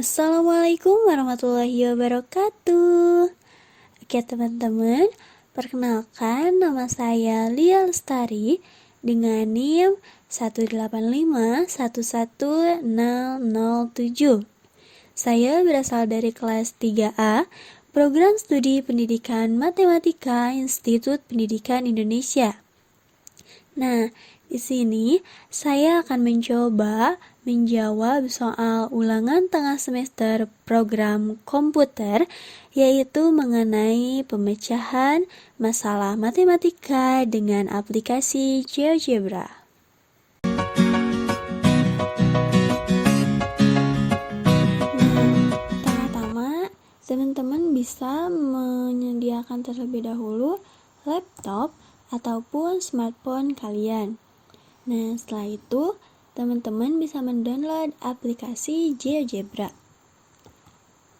Assalamualaikum warahmatullahi wabarakatuh. Oke teman-teman, perkenalkan nama saya Lia Lestari dengan NIM 185111007. Saya berasal dari kelas 3A, Program Studi Pendidikan Matematika Institut Pendidikan Indonesia. Nah, di sini saya akan mencoba menjawab soal ulangan tengah semester program komputer, yaitu mengenai pemecahan masalah matematika dengan aplikasi GeoGebra. Nah, pertama-tama teman-teman bisa menyediakan terlebih dahulu laptop ataupun smartphone kalian. Nah, setelah itu teman-teman bisa mendownload aplikasi GeoGebra.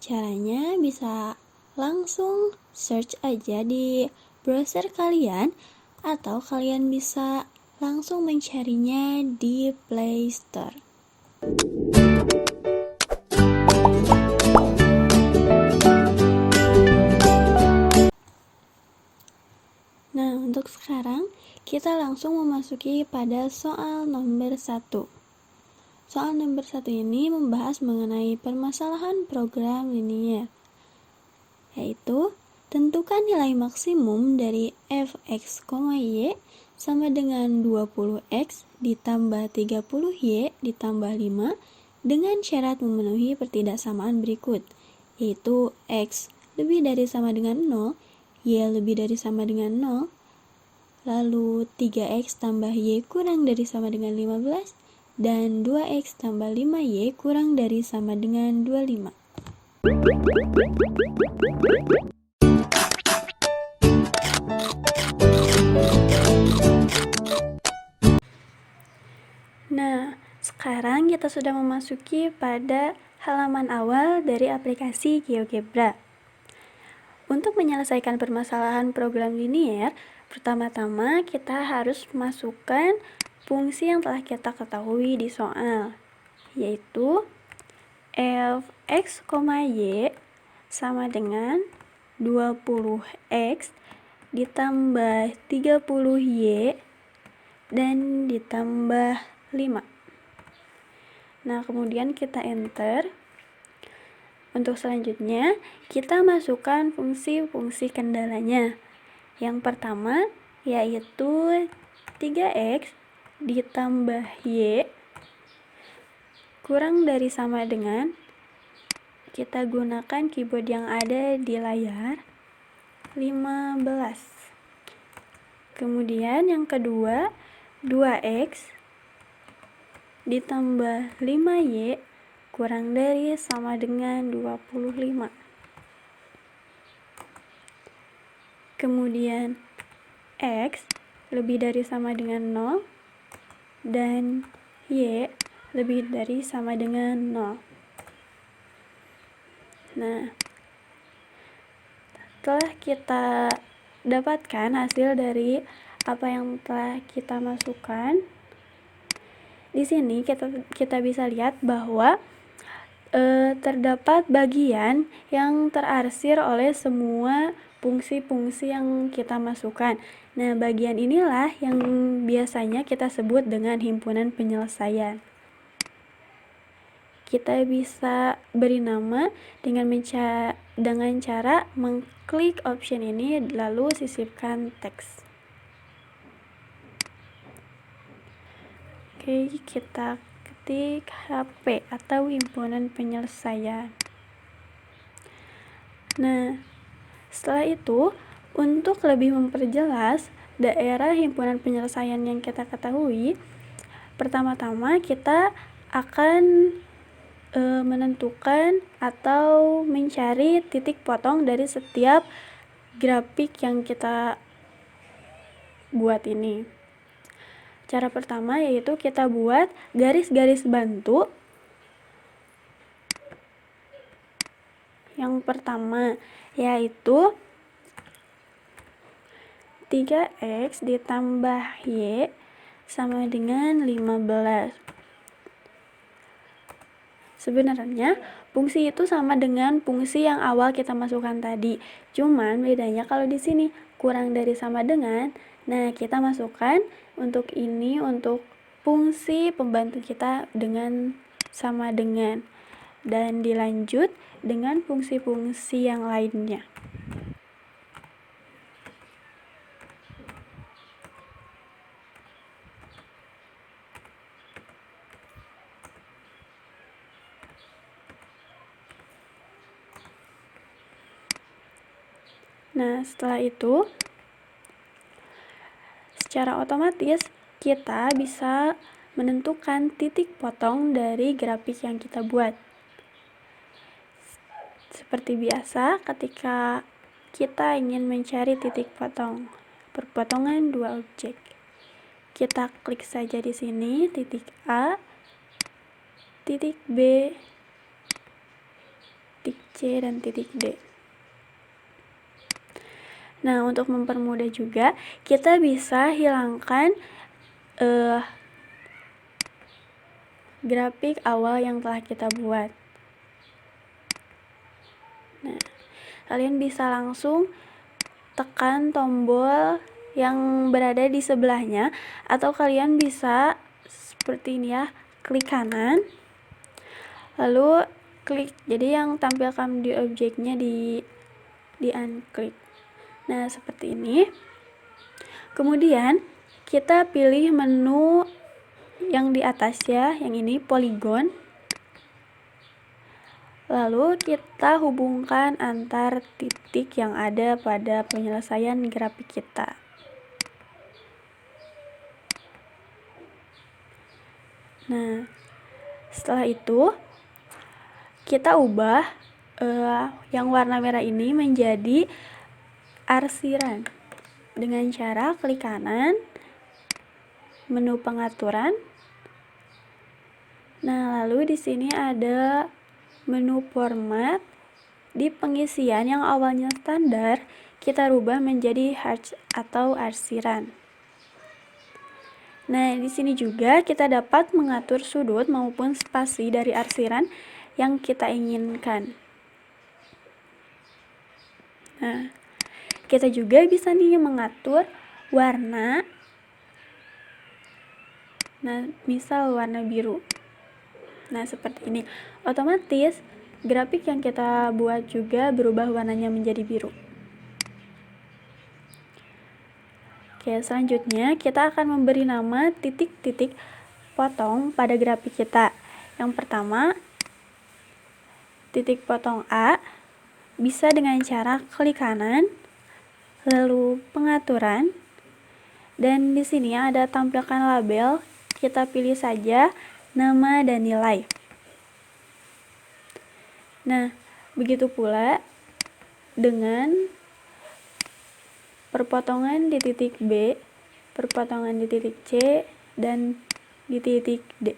Caranya bisa langsung search aja di browser kalian, atau kalian bisa langsung mencarinya di Play Store. Nah, untuk sekarang kita langsung memasuki pada soal nomor 1. Soal nomor 1 ini membahas mengenai permasalahan program linier, yaitu tentukan nilai maksimum dari fx, y sama dengan 20x ditambah 30y ditambah 5 dengan syarat memenuhi pertidaksamaan berikut, yaitu x lebih dari sama dengan 0, y lebih dari sama dengan 0, lalu 3x tambah y kurang dari sama dengan 15, dan 2x tambah 5y kurang dari sama dengan 25. Nah, sekarang kita sudah memasuki pada halaman awal dari aplikasi GeoGebra. Untuk menyelesaikan permasalahan program linier, pertama-tama kita harus masukkan fungsi yang telah kita ketahui di soal, yaitu fx, y sama dengan 20x ditambah 30y dan ditambah 5. Nah, kemudian kita enter. Untuk selanjutnya, kita masukkan fungsi-fungsi kendalanya. Yang pertama yaitu 3x ditambah y kurang dari sama dengan, kita gunakan keyboard yang ada di layar, 15. Kemudian yang kedua, 2x ditambah 5y kurang dari sama dengan 25. Kemudian x lebih dari sama dengan 0 dan y lebih dari sama dengan 0. Nah, setelah kita dapatkan hasil dari apa yang telah kita masukkan, di sini kita bisa lihat bahwa terdapat bagian yang terarsir oleh semua fungsi-fungsi yang kita masukkan. Nah, bagian inilah yang biasanya kita sebut dengan himpunan penyelesaian. Kita bisa beri nama dengan cara mengklik option ini lalu sisipkan teks. Oke, kita ketik HP atau himpunan penyelesaian. Nah, setelah itu, untuk lebih memperjelas daerah himpunan penyelesaian yang kita ketahui, pertama-tama kita akan menentukan atau mencari titik potong dari setiap grafik yang kita buat ini. Cara pertama yaitu kita buat garis-garis bantu. Yang pertama yaitu 3x ditambah y sama dengan 15. Sebenarnya fungsi itu sama dengan fungsi yang awal kita masukkan tadi. Cuman bedanya kalau di sini kurang dari sama dengan, nah kita masukkan untuk ini untuk fungsi pembantu kita dengan sama dengan, dan dilanjut dengan fungsi-fungsi yang lainnya. Nah, setelah itu secara otomatis kita bisa menentukan titik potong dari grafik yang kita buat. Seperti biasa, ketika kita ingin mencari titik potong perpotongan dua objek, kita klik saja di sini titik A, titik B, titik C, dan titik D. Nah, untuk mempermudah juga, kita bisa hilangkan grafik awal yang telah kita buat. Nah, kalian bisa langsung tekan tombol yang berada di sebelahnya, atau kalian bisa seperti ini ya, klik kanan, lalu klik, jadi yang tampilkan di objeknya di unklik. Nah, seperti ini. Kemudian kita pilih menu yang di atas ya, yang ini poligon. Lalu kita hubungkan antar titik yang ada pada penyelesaian grafik kita. Nah, setelah itu kita ubah yang warna merah ini menjadi arsiran dengan cara klik kanan, menu pengaturan. Nah, lalu di sini ada menu format. Di pengisian yang awalnya standar, kita rubah menjadi hatch atau arsiran. Nah, di sini juga kita dapat mengatur sudut maupun spasi dari arsiran yang kita inginkan. Nah, kita juga bisa nih mengatur warna. Nah, misal warna biru. Nah, seperti ini. Otomatis grafik yang kita buat juga berubah warnanya menjadi biru. Oke, selanjutnya kita akan memberi nama titik-titik potong pada grafik kita. Yang pertama, titik potong A bisa dengan cara klik kanan, lalu pengaturan, dan di sini ada tampilkan label. Kita pilih saja nama dan nilai. Nah, begitu pula dengan perpotongan di titik B, perpotongan di titik C, dan di titik D.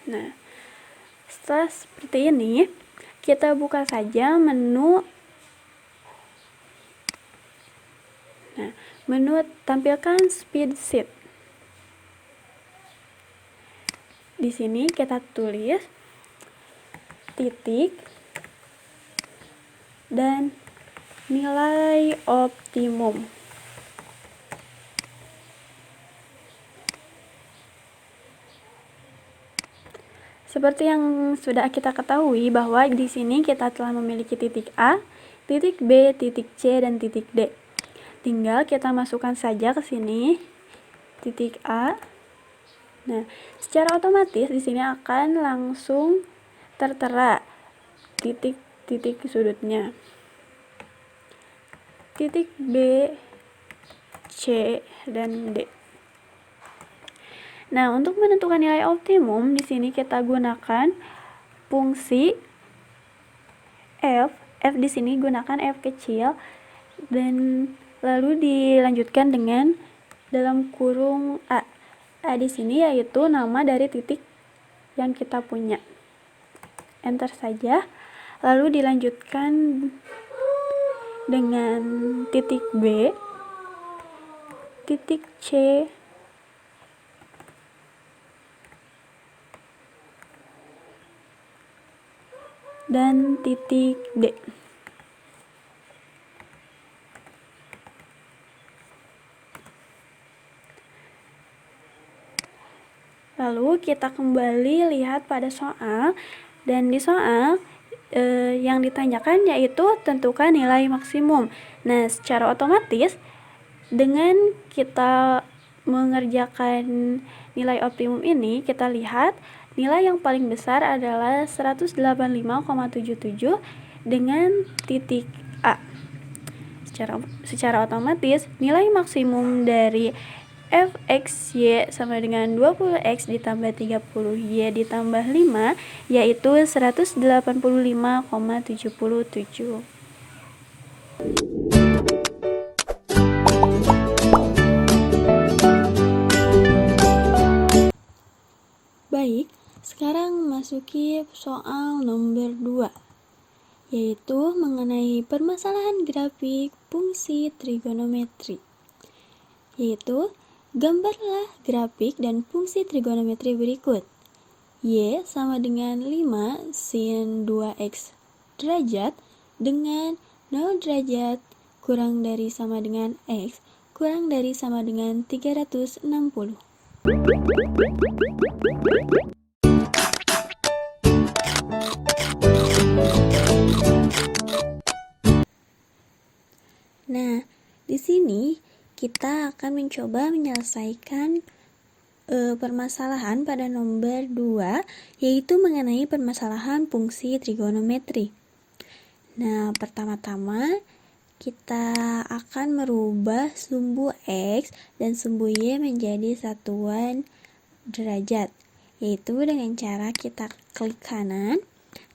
Nah, setelah seperti ini, kita buka saja menu. Nah, menu tampilkan speed sheet. Di sini kita tulis titik dan nilai optimum. Seperti yang sudah kita ketahui bahwa di sini kita telah memiliki titik A, titik B, titik C, dan titik D. Tinggal kita masukkan saja ke sini titik A. Nah, secara otomatis di sini akan langsung tertera titik-titik sudutnya. Titik B, C, dan D. Nah, untuk menentukan nilai optimum di sini kita gunakan fungsi F. F di sini gunakan F kecil dan lalu dilanjutkan dengan dalam kurung A. A di sini yaitu nama dari titik yang kita punya. Enter saja. Lalu dilanjutkan dengan titik B. titik C dan titik D. Lalu kita kembali lihat pada soal, dan di soal yang ditanyakan yaitu tentukan nilai maksimum. Nah, secara otomatis dengan kita mengerjakan nilai optimum ini, kita lihat nilai yang paling besar adalah 185,77 dengan titik A. Secara otomatis nilai maksimum dari fxy sama dengan 20x ditambah 30y ditambah 5 yaitu 185,77. Baik, sekarang masuki soal nomor 2, yaitu mengenai permasalahan grafik fungsi trigonometri. Yaitu, gambarlah grafik dan fungsi trigonometri berikut. Y sama dengan 5 sin 2x derajat dengan 0 derajat kurang dari sama dengan x kurang dari sama dengan 360. Nah, di sini kita akan mencoba menyelesaikan permasalahan pada nomor 2, yaitu mengenai permasalahan fungsi trigonometri. Nah, pertama-tama kita akan merubah sumbu X dan sumbu Y menjadi satuan derajat, yaitu dengan cara kita klik kanan,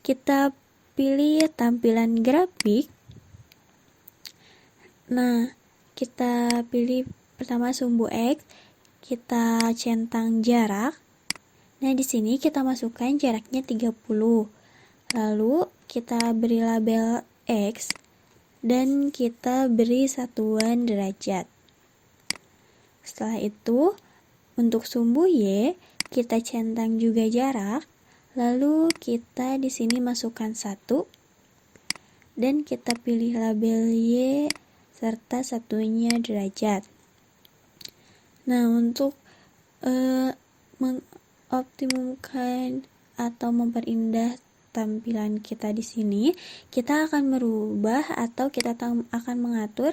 kita pilih tampilan grafik. Nah, kita pilih pertama sumbu X, kita centang jarak. Nah, di sini kita masukkan jaraknya 30. Lalu kita beri label X dan kita beri satuan derajat. Setelah itu, untuk sumbu Y, kita centang juga jarak. Lalu kita di sini masukkan 1 dan kita pilih label Y serta satunya derajat. Nah, untuk mengoptimumkan atau memperindah tampilan kita di sini, kita akan merubah atau kita akan mengatur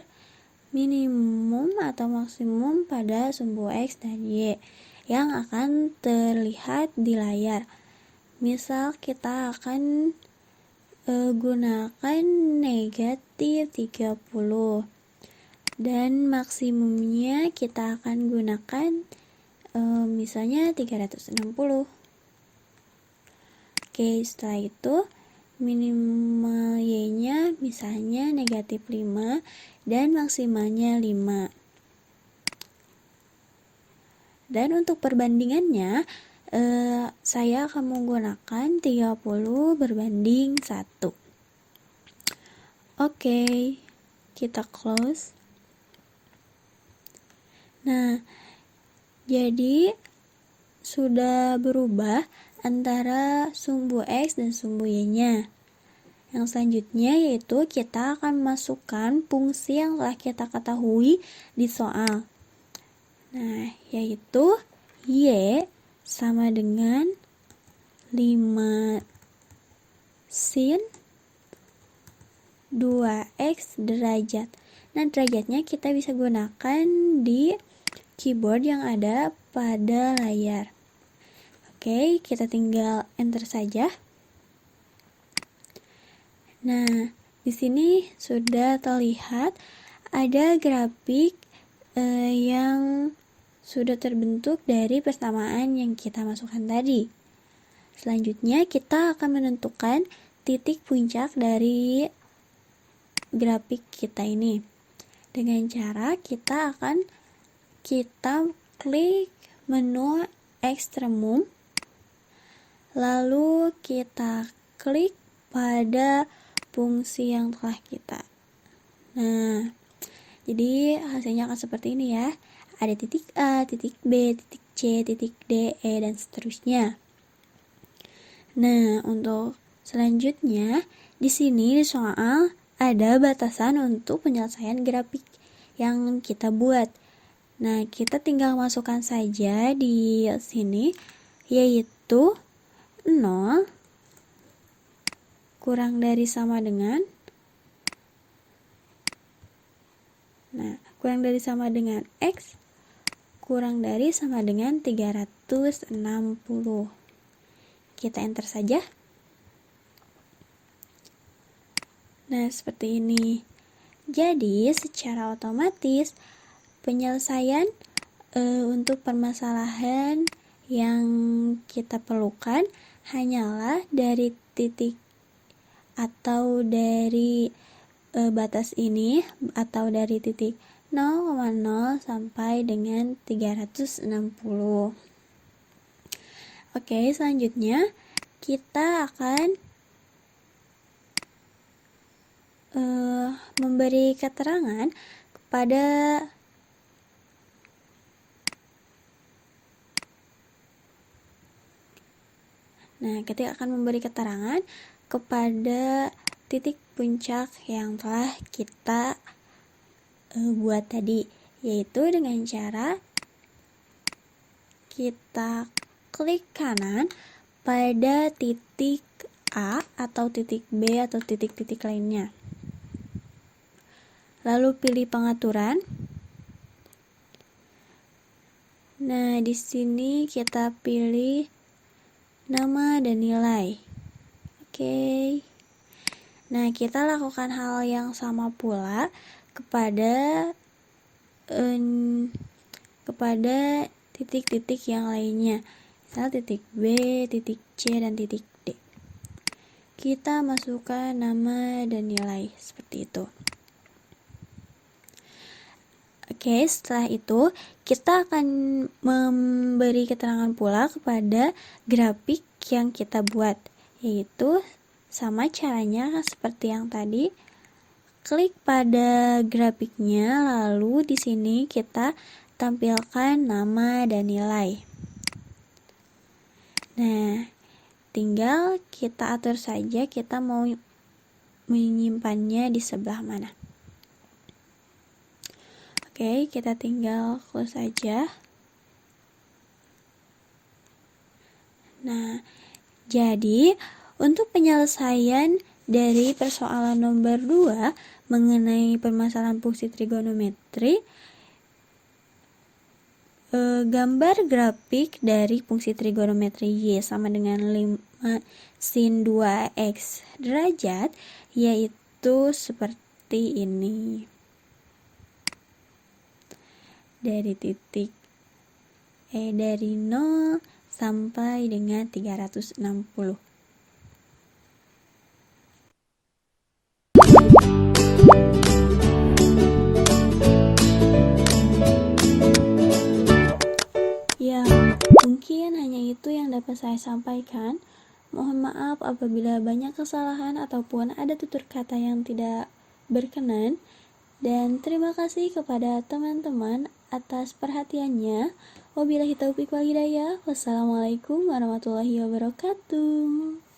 minimum atau maksimum pada sumbu X dan Y yang akan terlihat di layar. Misal kita akan gunakan negatif 30 dan maksimumnya kita akan gunakan misalnya 360. Oke, setelah itu minimal Y-nya misalnya negatif 5 dan maksimalnya 5. Dan untuk perbandingannya saya akan menggunakan 30 berbanding 1. Oke, kita close. Nah, jadi sudah berubah antara sumbu X dan sumbu Y-nya. Yang selanjutnya yaitu kita akan masukkan fungsi yang telah kita ketahui di soal. Nah, yaitu Y sama dengan 5 sin 2x derajat. Nah, derajatnya kita bisa gunakan di keyboard yang ada pada layar. Oke, kita tinggal enter saja. Nah, di sini sudah terlihat ada grafik yang sudah terbentuk dari persamaan yang kita masukkan tadi. Selanjutnya kita akan menentukan titik puncak dari grafik kita ini. Dengan cara kita klik menu ekstremum, lalu kita klik pada fungsi yang telah kita. Nah, jadi hasilnya akan seperti ini ya. ada titik A, titik B, titik C, titik D, E, dan seterusnya. Nah, untuk selanjutnya di sini di soal ada batasan untuk penyelesaian grafik yang kita buat. Nah, kita tinggal masukkan saja di sini, yaitu 0 kurang dari sama dengan, kurang dari sama dengan X kurang dari sama dengan 360. Kita enter saja. Nah, seperti ini. Jadi, secara otomatis penyelesaian untuk permasalahan yang kita perlukan hanyalah dari titik atau dari batas ini, atau dari titik 0,0 sampai dengan 360. Oke, selanjutnya kita akan memberi keterangan kepada kita akan memberi keterangan kepada titik puncak yang telah kita buat tadi, yaitu dengan cara kita klik kanan pada titik A atau titik B atau titik-titik lainnya. Lalu pilih pengaturan. Nah, di sini kita pilih nama dan nilai. Oke. Nah, kita lakukan hal yang sama pula kepada titik-titik yang lainnya. Misal titik B, titik C, dan titik D. Kita masukkan nama dan nilai seperti itu. Oke, setelah itu kita akan memberi keterangan pula kepada grafik yang kita buat, yaitu sama caranya seperti yang tadi. Klik pada grafiknya, lalu di sini kita tampilkan nama dan nilai. Nah, tinggal kita atur saja kita mau menyimpannya di sebelah mana. Oke, kita tinggal close saja. Nah, jadi untuk penyelesaian dari persoalan nomor 2 mengenai permasalahan fungsi trigonometri, gambar grafik dari fungsi trigonometri Y sama dengan 5 sin 2x derajat, yaitu seperti ini. Dari titik dari 0 sampai dengan 360. Ya, mungkin hanya itu yang dapat saya sampaikan. Mohon maaf apabila banyak kesalahan ataupun ada tutur kata yang tidak berkenan. Dan terima kasih kepada teman-teman atas perhatiannya. Wabillahi taufiq wal hidayah. Wassalamualaikum warahmatullahi wabarakatuh.